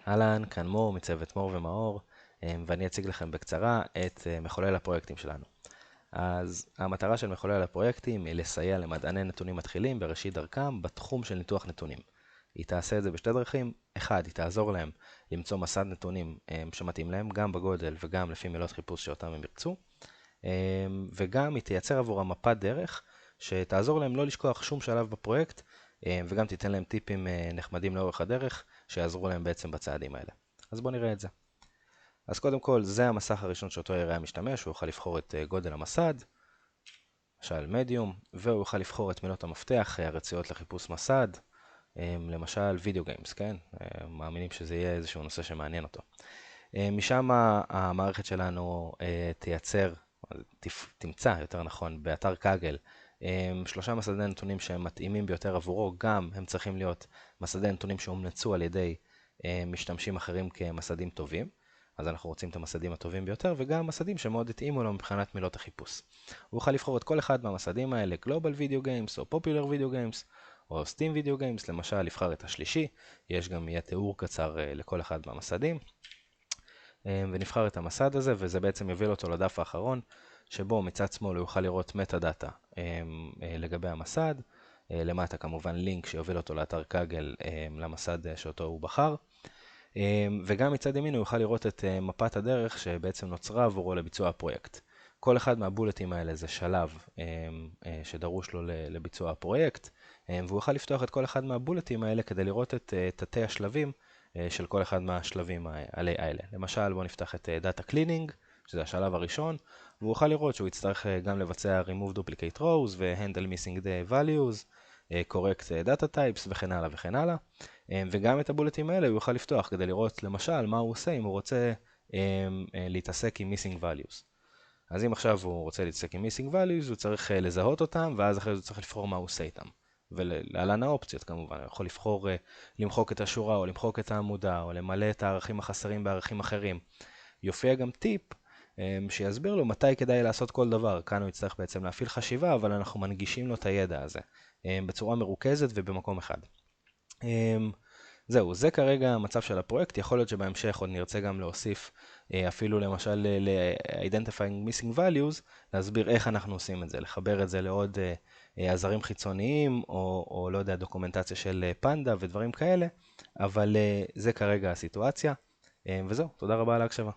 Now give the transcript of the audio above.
אהלן, כאן מור מצוות מור ומאור, ואני אציג לכם בקצרה את מחולל הפרויקטים שלנו. אז המטרה של מחולל הפרויקטים היא לסייע למדעני נתונים מתחילים בראשית דרכם בתחום של ניתוח נתונים. היא תעשה את זה בשתי דרכים. אחד, היא תעזור להם למצוא מסד נתונים שמתאים להם, גם בגודל וגם לפי מילות חיפוש שאותם הם ירצו. וגם היא תייצר עבורם מפת דרך שתעזור להם לא לשכוח שום שלב בפרויקט, וגם תיתן להם טיפים נחמדים לאורך הדרך שיעזרו להם בעצם בצעדים האלה. אז בואו נראה את זה. אז קודם כל, זה המסך הראשון שאותו יראה המשתמש. הוא יוכל לבחור את גודל המסד, למשל מדיום, והוא יוכל לבחור את מילות המפתח הרצויות לחיפוש מסד, למשל וידאו גיימס, כן? מאמינים שזה יהיה איזשהו נושא שמעניין אותו. משם המערכת שלנו תמצא, יותר נכון, באתר קאגל, 3 מסדי נתונים שהם מתאימים ביותר עבורו. גם הם צריכים להיות מסדי נתונים שהומלצו על ידי משתמשים אחרים כמסדים טובים. אז אנחנו רוצים את המסדים הטובים ביותר, וגם מסדים שמאוד התאימו לו מבחינת מילות החיפוש. הוא יוכל לבחור את כל אחד מהמסדים האלה, Global Video Games או Popular Video Games או Steam Video Games, למשל, לבחר את השלישי. יש גם יהיה תיאור קצר לכל אחד מהמסדים. ונבחר את המסד הזה, וזה בעצם יוביל אותו לדף האחרון, שבו מצד שמאל הוא יוכל לראות מטה דאטה לגבי המסד. למטה כמובן לינק שיוביל אותו לאתר קאגל למסד שאותו הוא בחר. וגם מצד ימין הוא יוכל לראות את מפת הדרך שבעצם נוצרה עבורו לביצוע הפרויקט. כל אחד מהבולטים האלה זה שלב שדרוש לו לביצוע הפרויקט, והוא יוכל לפתוח את כל אחד מהבולטים האלה כדי לראות את תתי השלבים של כל אחד מהשלבים האלה. למשל, בואו נפתח את Data Cleaning, שזה השלב הראשון, והוא יוכל לראות שהוא יצטרך גם לבצע Remove Duplicate Rows ו-Handle Missing Values, Correct Data Types וכן הלאה וכן הלאה. וגם את הבולטים האלה הוא יוכל לפתוח כדי לראות למשל מה הוא עושה אם הוא רוצה להתעסק עם Missing Values. אז אם עכשיו הוא רוצה להתעסק עם Missing Values, הוא צריך לזהות אותם, ואז אחרי זה הוא צריך לבחור מה הוא עושה איתם. ולהלן האופציות כמובן, הוא יכול לבחור למחוק את השורה או למחוק את העמודה או למלא את הערכים החסרים בערכים אחרים. יופיע גם טיפ שיסביר לו מתי כדאי לעשות כל דבר. כאן הוא יצטרך בעצם להפעיל חשיבה, אבל אנחנו מנגישים לו את הידע הזה בצורה מרוכזת ובמקום אחד. זהו, זה כרגע המצב של הפרויקט. יכול להיות שבהמשך עוד נרצה גם להוסיף אפילו למשל ל-Identifying Missing Values, להסביר איך אנחנו עושים את זה, לחבר את זה לעוד עזרים חיצוניים או לא יודע, דוקומנטציה של פנדה ודברים כאלה, אבל זה כרגע הסיטואציה. וזהו, תודה רבה על ההקשבה.